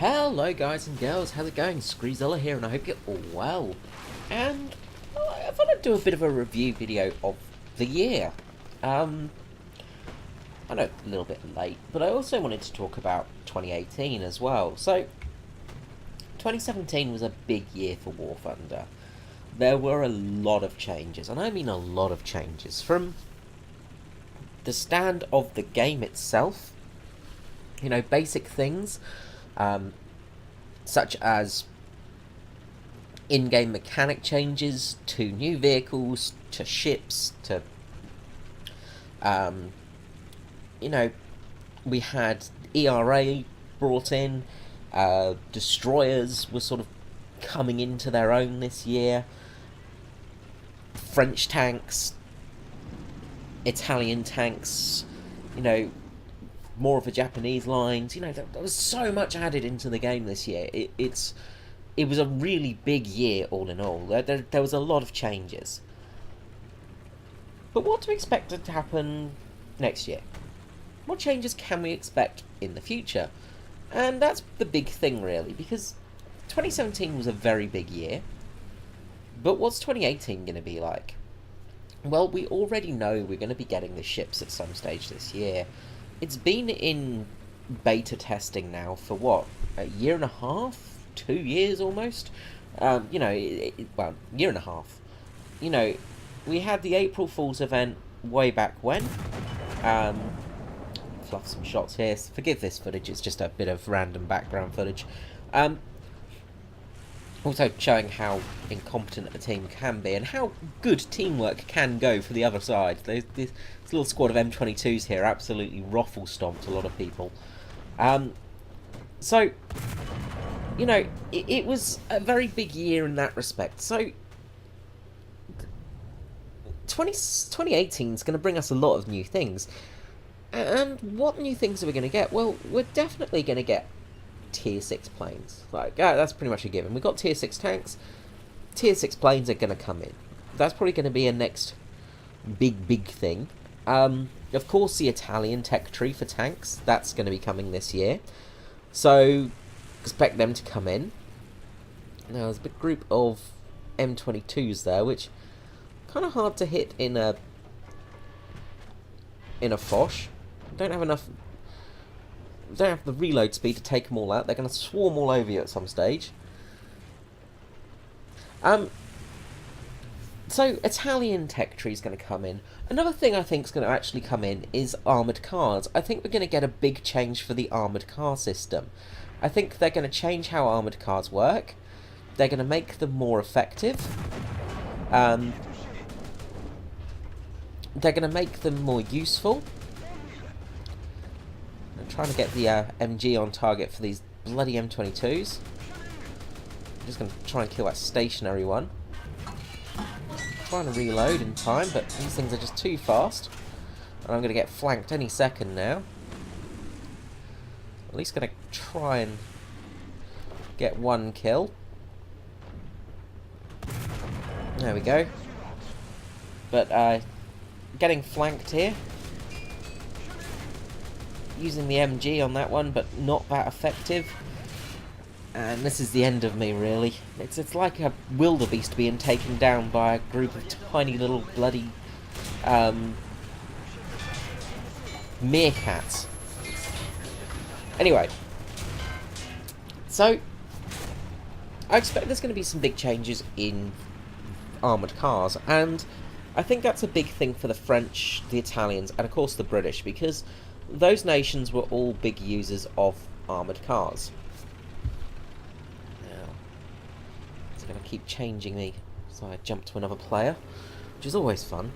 Hello guys and girls, how's it going? Screezilla here and I hope you're all well. And I thought I'd do a bit of a review video of the year. I know a little bit late, but I also wanted to talk about 2018 as well. So, 2017 was a big year for War Thunder. There were a lot of changes, and I mean a lot of changes, from the stand of the game itself, you know, basic things, such as in-game mechanic changes, to new vehicles, to ships, to, you know, we had ERA brought in, destroyers were sort of coming into their own this year, French tanks, Italian tanks, you know, more of the Japanese lines. You know, there was so much added into the game this year. It was a really big year all in all. There was a lot of changes. But what do we expect to happen next year? What changes can we expect in the future? And that's the big thing, really, because 2017 was a very big year. But what's 2018 going to be like? Well, we already know we're going to be getting the ships at some stage this year. It's been in beta testing now for, what, a year and a half? 2 years almost? You know, well, year and a half. You know, we had the April Fool's event way back when. Fluff some shots here. Forgive this footage, it's just a bit of random background footage. Also showing how incompetent a team can be and how good teamwork can go for the other side. This little squad of M22s here absolutely raffle-stomped a lot of people. So, you know, it was a very big year in that respect. So, 2018 is going to bring us a lot of new things. And what new things are we going to get? Well, we're definitely going to get Tier 6 planes. Like, that's pretty much a given. We've got Tier 6 tanks. Tier 6 planes are going to come in. That's probably going to be a next big thing. Of course, the Italian tech tree for tanks. That's going to be coming this year. So, expect them to come in. Now, there's a big group of M22s there, which kind of hard to hit in a Foch. Don't have enough. Don't have the reload speed to take them all out. They're going to swarm all over you at some stage. So, Italian tech tree is going to come in. Another thing I think is going to actually come in is armoured cars. I think we're going to get a big change for the armoured car system. I think they're going to change how armoured cars work. They're going to make them more effective. They're going to make them more useful. I'm trying to get the MG on target for these bloody M22s. I'm just going to try and kill that stationary one. Trying to reload in time, but these things are just too fast. And I'm going to get flanked any second now. At least going to try and get one kill. There we go. But getting flanked here. Using the MG on that one, but not that effective. And this is the end of me, really. It's like a wildebeest being taken down by a group of tiny little bloody meerkats. Anyway, so I expect there's going to be some big changes in armoured cars, and I think that's a big thing for the French, the Italians, and of course the British, because those nations were all big users of armoured cars. Now, it's going to keep changing me, so I jump to another player, which is always fun.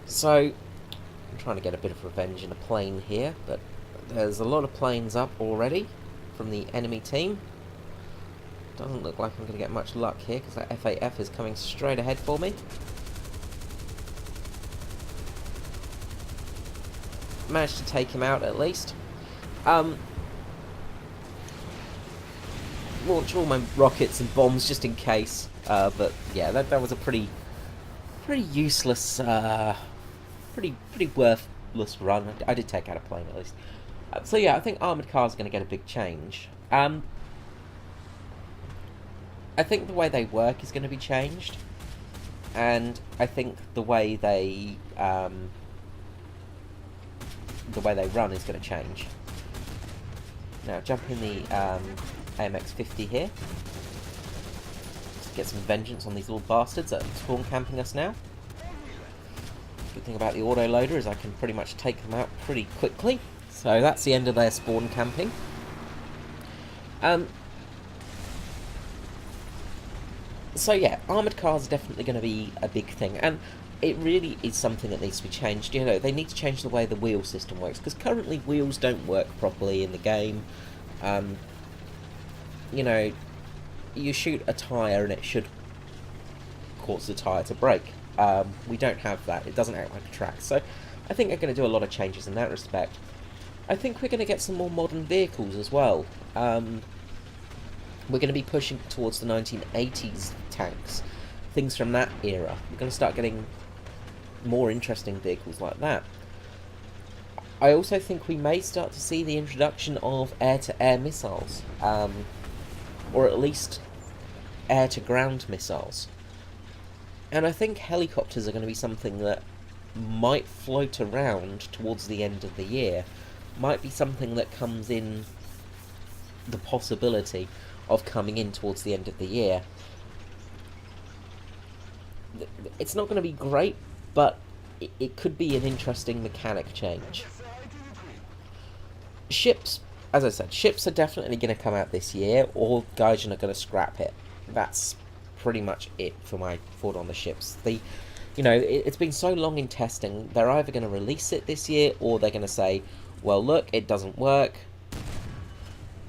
So, I'm trying to get a bit of revenge in a plane here, but there's a lot of planes up already from the enemy team. Doesn't look like I'm going to get much luck here, because that FAF is coming straight ahead for me. Managed to take him out at least. Launch all my rockets and bombs just in case. But yeah, that was a pretty useless, pretty worthless run. I did take out a plane at least. So yeah, I think armoured cars are going to get a big change. I think the way they work is going to be changed, and I think the way they run is going to change. Now, jump in the AMX 50 here. Let's get some vengeance on these little bastards that are spawn camping us now. Good thing about the autoloader is I can pretty much take them out pretty quickly. So that's the end of their spawn camping. So yeah, armoured cars are definitely going to be a big thing, and it really is something that needs to be changed. You know, they need to change the way the wheel system works, because currently wheels don't work properly in the game. You know, you shoot a tyre and it should cause the tyre to break. We don't have that. It doesn't act like a track. So I think they're going to do a lot of changes in that respect. I think we're going to get some more modern vehicles as well. We're going to be pushing towards the 1980s tanks, things from that era. We're going to start getting more interesting vehicles like that. I also think we may start to see the introduction of air-to-air missiles, or at least air-to-ground missiles. And I think helicopters are going to be something that might float around towards the end of the year. Might be something that comes in, the possibility of coming in towards the end of the year. It's not going to be great, but it could be an interesting mechanic change. Ships, as I said, ships are definitely going to come out this year, or Gaijin are going to scrap it. That's pretty much it for my thought on the ships. You know, it's been so long in testing, they're either going to release it this year, or they're going to say, well, look, it doesn't work.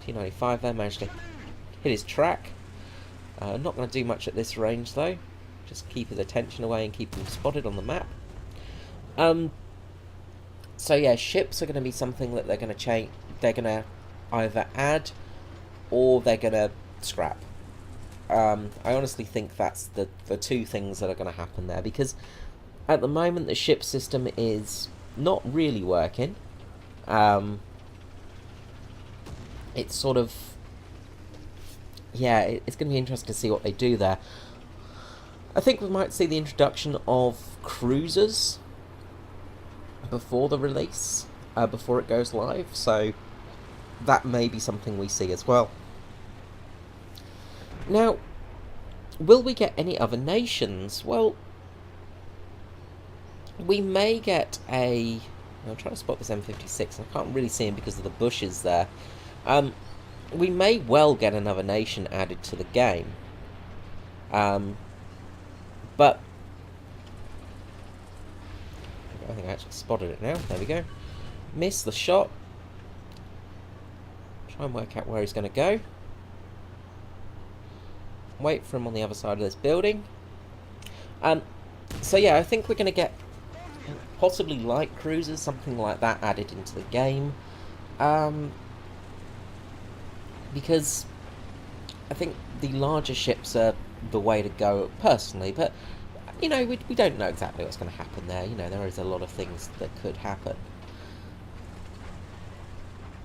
T95 there, managed to hit his track. Not going to do much at this range, though. Just keep his attention away and keep him spotted on the map. So yeah, ships are going to be something that they're going to change. They're going to either add or they're going to scrap. I honestly think that's the two things that are going to happen there, because at the moment the ship system is not really working. It's sort of, yeah, it's going to be interesting to see what they do there. I think we might see the introduction of cruisers before the release, before it goes live, so that may be something we see as well. Now, will we get any other nations? Well, we may get a... I'm trying to spot this M56, I can't really see him because of the bushes there. We may well get another nation added to the game. But I think I actually spotted it now. There we go. Miss the shot. Try and work out where he's going to go. Wait for him on the other side of this building. So yeah, I think we're going to get possibly light cruisers, something like that, added into the game. Because I think the larger ships are the way to go, personally, but you know, we don't know exactly what's going to happen there. You know, there is a lot of things that could happen.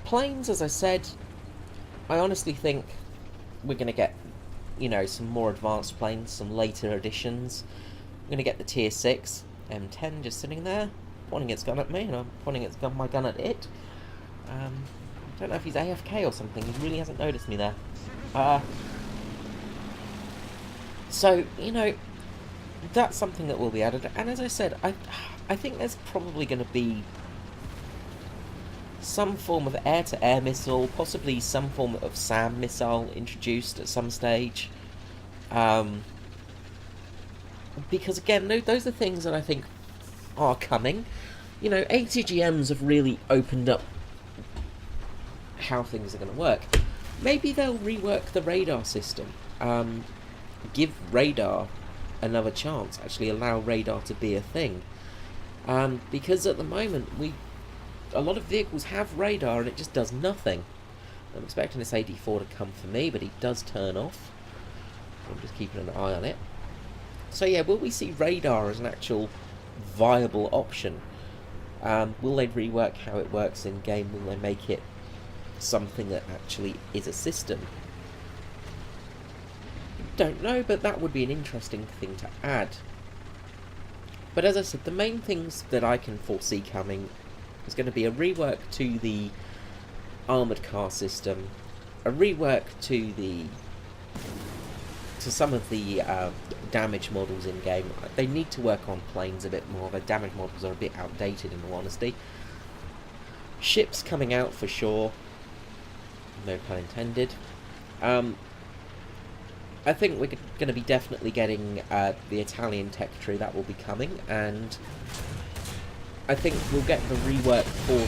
Planes, as I said, I honestly think we're going to get, you know, some more advanced planes, some later editions. We're going to get the Tier 6 M10 just sitting there, pointing its gun at me, and I'm pointing my gun at it. I don't know if he's AFK or something, he really hasn't noticed me there. So, you know, that's something that will be added, and as I said, I think there's probably going to be some form of air-to-air missile, possibly some form of SAM missile introduced at some stage. Because again, those are things that I think are coming. You know, ATGMs have really opened up how things are going to work. Maybe they'll rework the radar system. Give radar another chance, actually allow radar to be a thing. Because at the moment, a lot of vehicles have radar and it just does nothing. I'm expecting this AD4 to come for me, but he does turn off. I'm just keeping an eye on it. So yeah, will we see radar as an actual viable option? Will they rework how it works in game? Will they make it something that actually is a system? Don't know, but that would be an interesting thing to add. But as I said, the main things that I can foresee coming is going to be a rework to the armoured car system, a rework to some of the damage models in game. They need to work on planes a bit more. Their damage models are a bit outdated, in all honesty. Ships coming out for sure, no pun intended. I think we're going to be definitely getting the Italian tech tree. That will be coming, and I think we'll get the rework for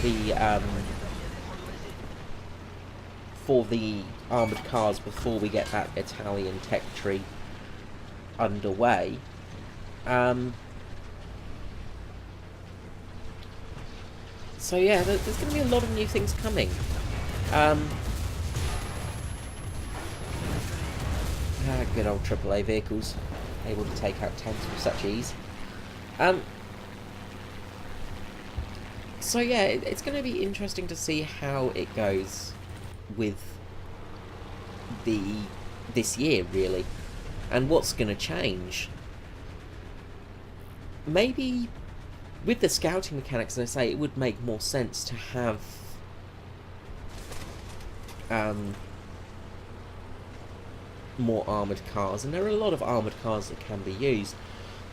the armoured cars before we get that Italian tech tree underway. So yeah, there's going to be a lot of new things coming. Good old AAA vehicles, able to take out tanks with such ease. So yeah, it's going to be interesting to see how it goes with this year, really, and what's going to change. Maybe with the scouting mechanics, as I say, it would make more sense to have more armoured cars, and there are a lot of armoured cars that can be used.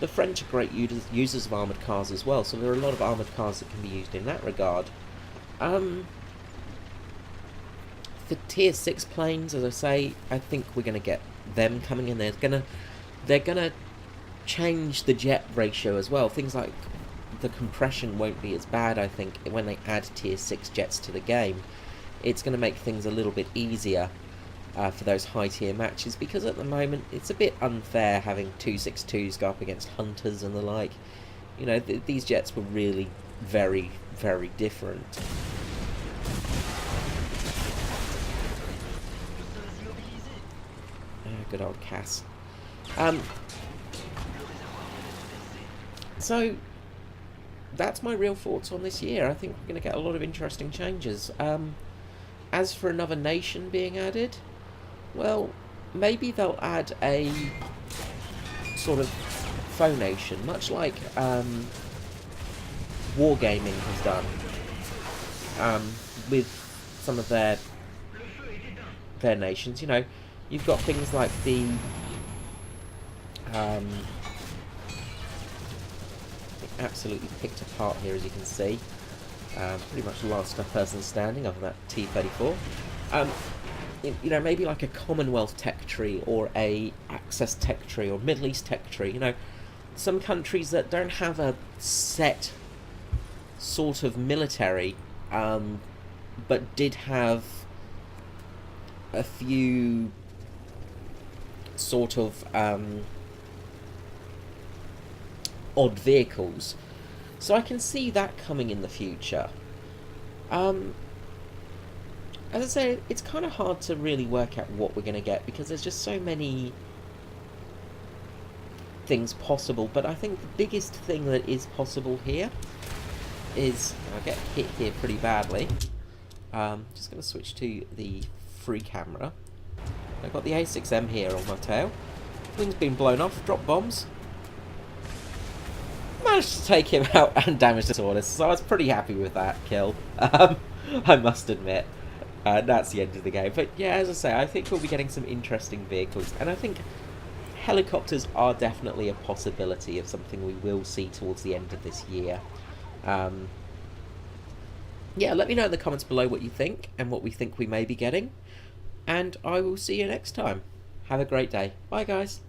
The French are great users of armoured cars as well, so there are a lot of armoured cars that can be used in that regard. For tier 6 planes, as I say, I think we're going to get them coming in. They're gonna change the jet ratio as well. Things like the compression won't be as bad, I think, when they add tier 6 jets to the game. It's going to make things a little bit easier for those high tier matches, because at the moment it's a bit unfair having 262s go up against Hunters and the like. You know, these jets were really very, very different. Good old Cass. So that's my real thoughts on this year. I think we're going to get a lot of interesting changes. As for another nation being added, well, maybe they'll add a sort of foe nation, much like Wargaming has done with some of their nations. You know, you've got things like the absolutely picked apart here, as you can see. Pretty much the last person standing other than that T-34. You know, maybe like a Commonwealth tech tree, or a Access tech tree, or Middle East tech tree. You know, some countries that don't have a set sort of military, but did have a few sort of odd vehicles. So I can see that coming in the future. As I say, it's kind of hard to really work out what we're going to get, because there's just so many things possible. But I think the biggest thing that is possible here is... I get hit here pretty badly. Just going to switch to the free camera. I've got the A6M here on my tail. Wing's been blown off, drop bombs. Managed to take him out and damage the tortoise, so I was pretty happy with that kill. I must admit. That's the end of the game. But yeah, as I say, I think we'll be getting some interesting vehicles, and I think helicopters are definitely a possibility of something we will see towards the end of this year. Yeah, let me know in the comments below what you think, and what we think we may be getting, and I will see you next time. Have a great day. Bye, guys.